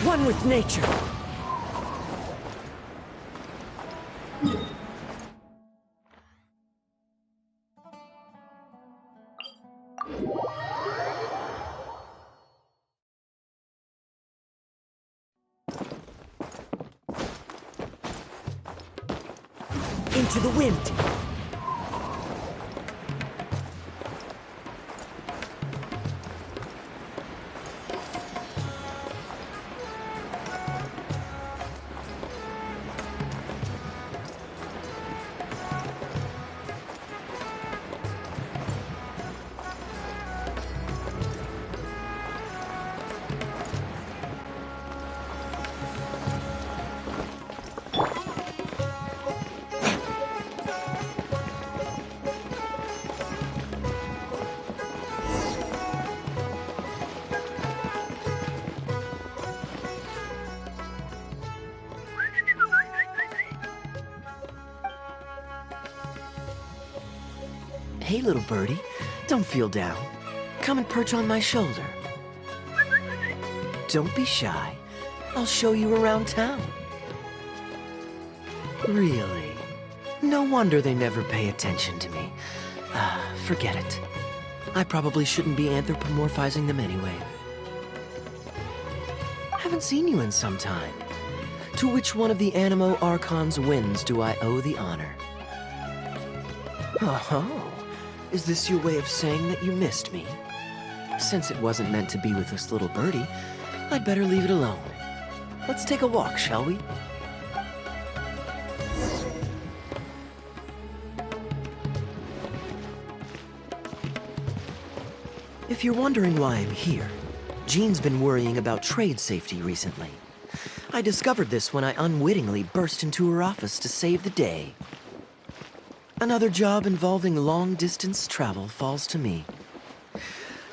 One with nature. Into the wind. Hey, little birdie, don't feel down. Come and perch on my shoulder. Don't be shy. I'll show you around town. Really? No wonder they never pay attention to me. Forget it. I probably shouldn't be anthropomorphizing them anyway. Haven't seen you in some time. To which one of the Animo Archon's winds do I owe the honor? Oh. Is this your way of saying that you missed me? Since it wasn't meant to be with this little birdie, I'd better leave it alone. Let's take a walk, shall we? If you're wondering why I'm here, Jean's been worrying about trade safety recently. I discovered this when I unwittingly burst into her office to save the day. Another job involving long-distance travel falls to me.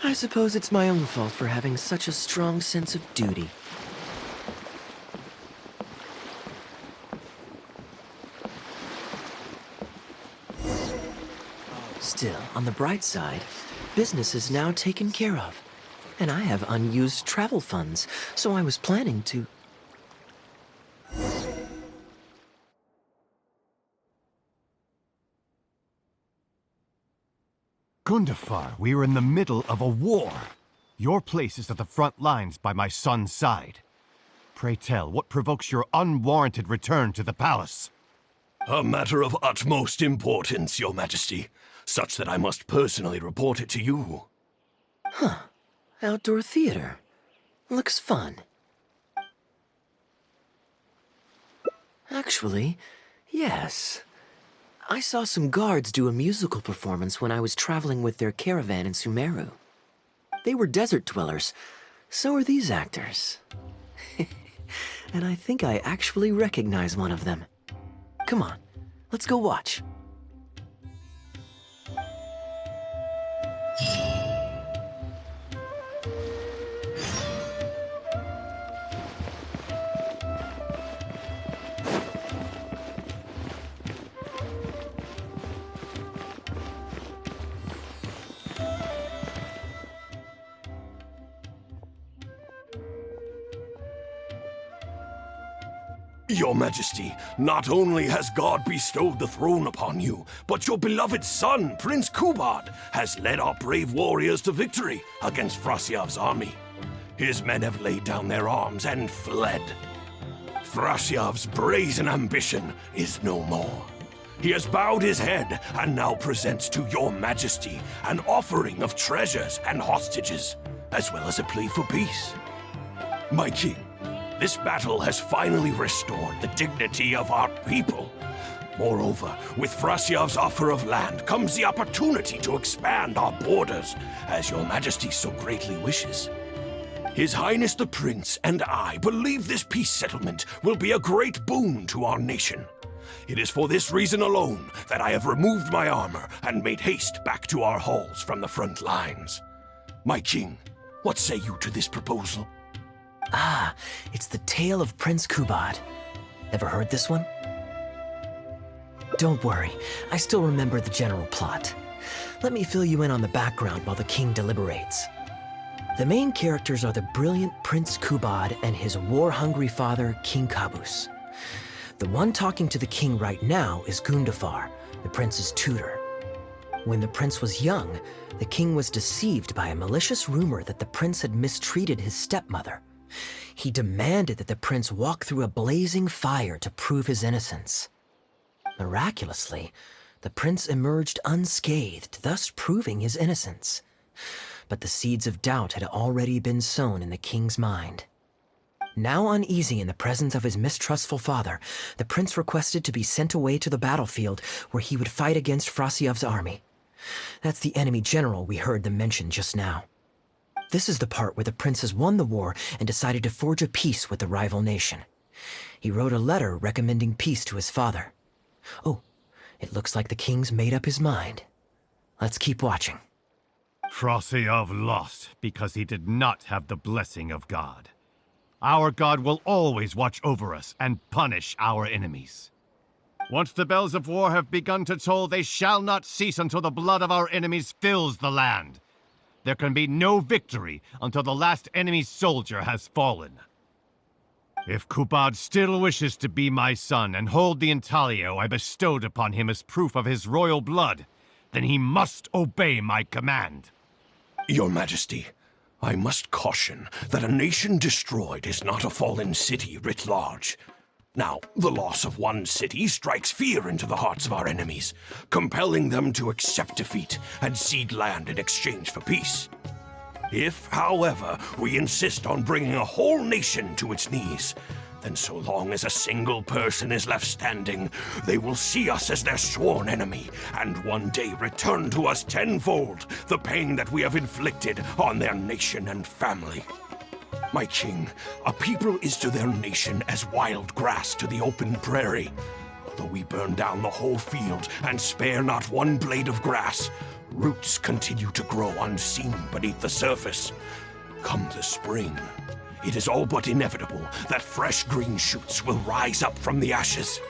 I suppose it's my own fault for having such a strong sense of duty. Still, on the bright side, business is now taken care of. And I have unused travel funds, so I was planning to... Gundafar, we are in the middle of a war. Your place is at the front lines by my son's side. Pray tell, what provokes your unwarranted return to the palace? A matter of utmost importance, Your Majesty, such that I must personally report it to you. Huh. Outdoor theater. Looks fun. Actually, yes. I saw some guards do a musical performance when I was traveling with their caravan in Sumeru. They were desert dwellers. So are these actors. And I think I actually recognize one of them. Come on, let's go watch. Your Majesty, not only has God bestowed the throne upon you, but your beloved son, Prince Kubad, has led our brave warriors to victory against Frasyav's army. His men have laid down their arms and fled. Frasyav's brazen ambition is no more. He has bowed his head and now presents to your Majesty an offering of treasures and hostages, as well as a plea for peace. My king, this battle has finally restored the dignity of our people. Moreover, with Frasyav's offer of land comes the opportunity to expand our borders, as your Majesty so greatly wishes. His Highness the Prince and I believe this peace settlement will be a great boon to our nation. It is for this reason alone that I have removed my armor and made haste back to our halls from the front lines. My king, what say you to this proposal? Ah, it's the tale of Prince Kubad. Ever heard this one? Don't worry, I still remember the general plot. Let me fill you in on the background while the king deliberates. The main characters are the brilliant Prince Kubad and his war-hungry father, King Kabus. The one talking to the king right now is Gundafar, the prince's tutor. When the prince was young, the king was deceived by a malicious rumor that the prince had mistreated his stepmother. He demanded that the prince walk through a blazing fire to prove his innocence. Miraculously, the prince emerged unscathed, thus proving his innocence. But the seeds of doubt had already been sown in the king's mind. Now uneasy in the presence of his mistrustful father, the prince requested to be sent away to the battlefield where he would fight against Frasiev's army. That's the enemy general we heard them mention just now. This is the part where the prince has won the war and decided to forge a peace with the rival nation. He wrote a letter recommending peace to his father. Oh, it looks like the king's made up his mind. Let's keep watching. Frasiev lost because he did not have the blessing of God. Our God will always watch over us and punish our enemies. Once the bells of war have begun to toll, they shall not cease until the blood of our enemies fills the land. There can be no victory until the last enemy soldier has fallen. If Kubad still wishes to be my son and hold the intaglio I bestowed upon him as proof of his royal blood, then he must obey my command. Your Majesty, I must caution that a nation destroyed is not a fallen city writ large. Now, the loss of one city strikes fear into the hearts of our enemies, compelling them to accept defeat and cede land in exchange for peace. If, however, we insist on bringing a whole nation to its knees, then so long as a single person is left standing, they will see us as their sworn enemy, and one day return to us tenfold the pain that we have inflicted on their nation and family. My king, a people is to their nation as wild grass to the open prairie. Though we burn down the whole field and spare not one blade of grass, roots continue to grow unseen beneath the surface. Come the spring, it is all but inevitable that fresh green shoots will rise up from the ashes.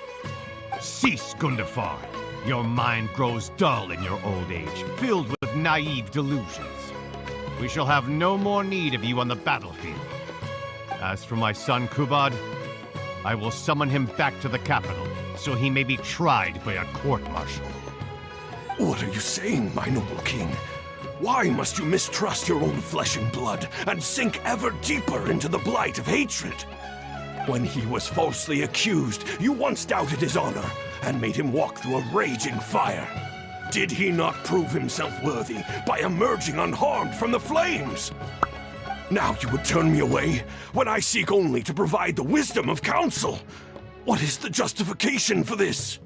Cease, Gundafar. Your mind grows dull in your old age, filled with naive delusions. We shall have no more need of you on the battlefield. As for my son Kubad, I will summon him back to the capital, so he may be tried by a court-martial. What are you saying, my noble king? Why must you mistrust your own flesh and blood, and sink ever deeper into the blight of hatred? When he was falsely accused, you once doubted his honor, and made him walk through a raging fire. Did he not prove himself worthy by emerging unharmed from the flames? Now you would turn me away, when I seek only to provide the wisdom of counsel. What is the justification for this?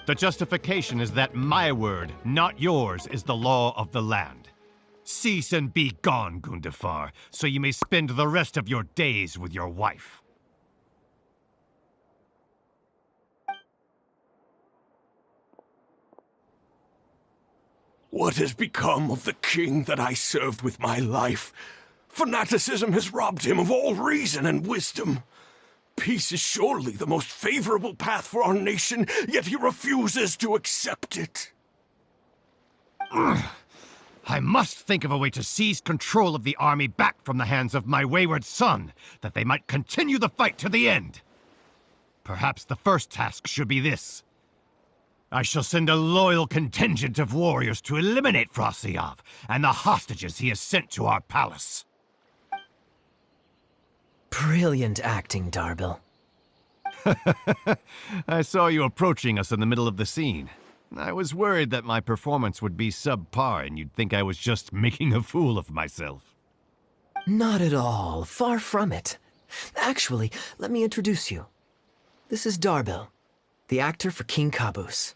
The justification is that my word, not yours, is the law of the land. Cease and be gone, Gundafar, so you may spend the rest of your days with your wife. What has become of the king that I served with my life? Fanaticism has robbed him of all reason and wisdom. Peace is surely the most favorable path for our nation, yet he refuses to accept it. I must think of a way to seize control of the army back from the hands of my wayward son, that they might continue the fight to the end. Perhaps the first task should be this. I shall send a loyal contingent of warriors to eliminate Frasiev and the hostages he has sent to our palace. Brilliant acting, Darbil. I saw you approaching us in the middle of the scene. I was worried that my performance would be subpar and you'd think I was just making a fool of myself. Not at all. Far from it. Actually, let me introduce you. This is Darbil, the actor for King Kabus.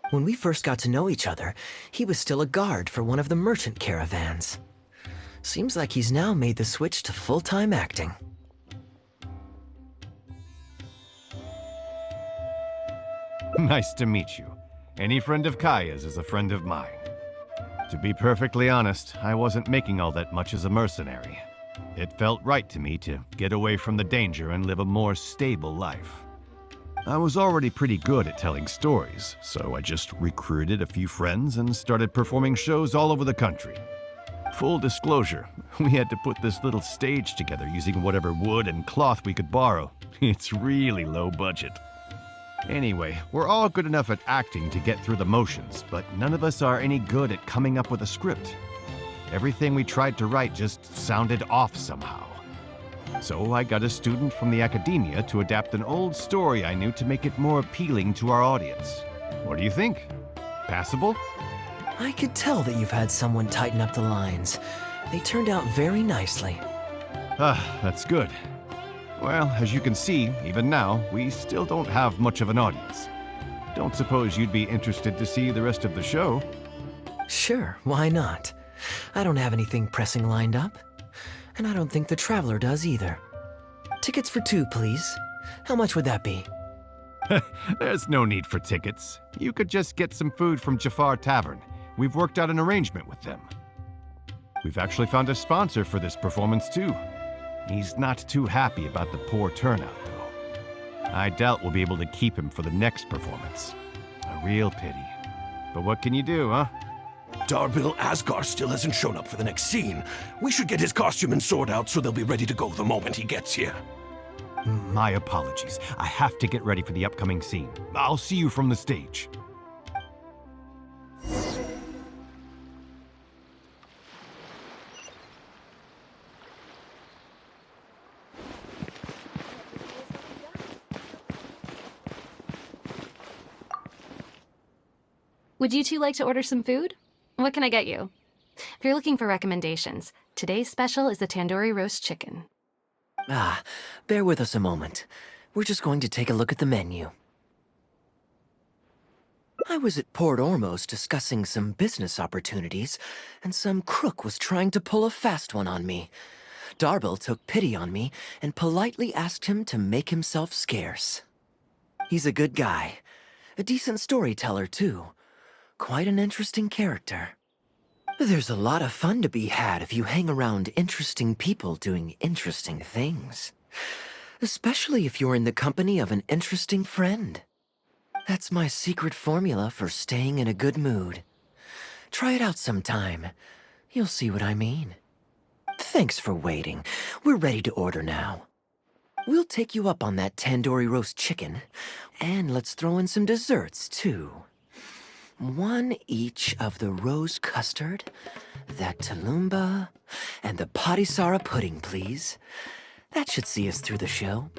When we first got to know each other, he was still a guard for one of the merchant caravans. Seems like he's now made the switch to full-time acting. Nice to meet you. Any friend of Kaeya's is a friend of mine. To be perfectly honest, I wasn't making all that much as a mercenary. It felt right to me to get away from the danger and live a more stable life. I was already pretty good at telling stories, so I just recruited a few friends and started performing shows all over the country. Full disclosure, we had to put this little stage together using whatever wood and cloth we could borrow. It's really low budget. Anyway, we're all good enough at acting to get through the motions, but none of us are any good at coming up with a script. Everything we tried to write just sounded off somehow. So I got a student from the academia to adapt an old story I knew to make it more appealing to our audience. What do you think? Passable? I could tell that you've had someone tighten up the lines. They turned out very nicely. That's good. Well, as you can see, even now, we still don't have much of an audience. Don't suppose you'd be interested to see the rest of the show? Sure, why not? I don't have anything pressing lined up. And I don't think the Traveler does either. Tickets for 2, please. How much would that be? There's no need for tickets. You could just get some food from Jafar Tavern. We've worked out an arrangement with them. We've actually found a sponsor for this performance, too. He's not too happy about the poor turnout, though. I doubt we'll be able to keep him for the next performance. A real pity. But what can you do, huh? Darbil Asgar still hasn't shown up for the next scene. We should get his costume and sword out so they'll be ready to go the moment he gets here. My apologies. I have to get ready for the upcoming scene. I'll see you from the stage. Would you two like to order some food? What can I get you? If you're looking for recommendations, today's special is the tandoori roast chicken. Bear with us a moment. We're just going to take a look at the menu. I was at Port Ormos discussing some business opportunities, and some crook was trying to pull a fast one on me. Darbil took pity on me and politely asked him to make himself scarce. He's a good guy. A decent storyteller, too. Quite an interesting character. There's a lot of fun to be had if you hang around interesting people doing interesting things. Especially if you're in the company of an interesting friend. That's my secret formula for staying in a good mood. Try it out sometime. You'll see what I mean. Thanks for waiting. We're ready to order now. We'll take you up on that tandoori roast chicken. And let's throw in some desserts, too. 1 each of the rose custard, that talumba, and the patisara pudding, please. That should see us through the show.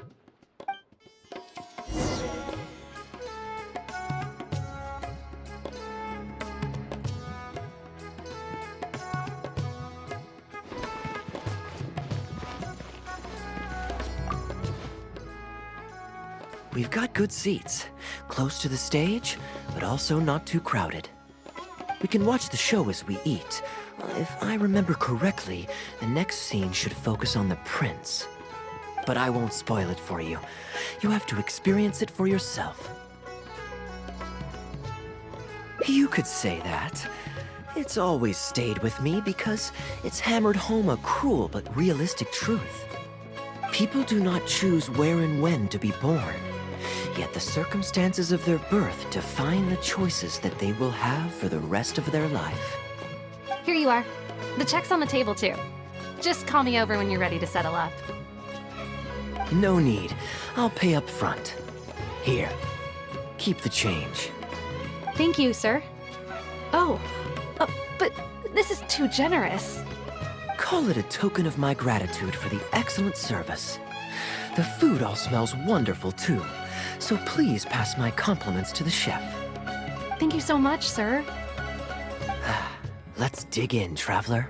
We've got good seats, close to the stage, but also not too crowded. We can watch the show as we eat. If I remember correctly, the next scene should focus on the prince. But I won't spoil it for you. You have to experience it for yourself. You could say that. It's always stayed with me because it's hammered home a cruel but realistic truth. People do not choose where and when to be born. Yet the circumstances of their birth define the choices that they will have for the rest of their life. Here you are. The check's on the table, too. Just call me over when you're ready to settle up. No need. I'll pay up front. Here. Keep the change. Thank you, sir. Oh, but this is too generous. Call it a token of my gratitude for the excellent service. The food all smells wonderful, too. So please pass my compliments to the chef. Thank you so much, sir. Let's dig in, traveler.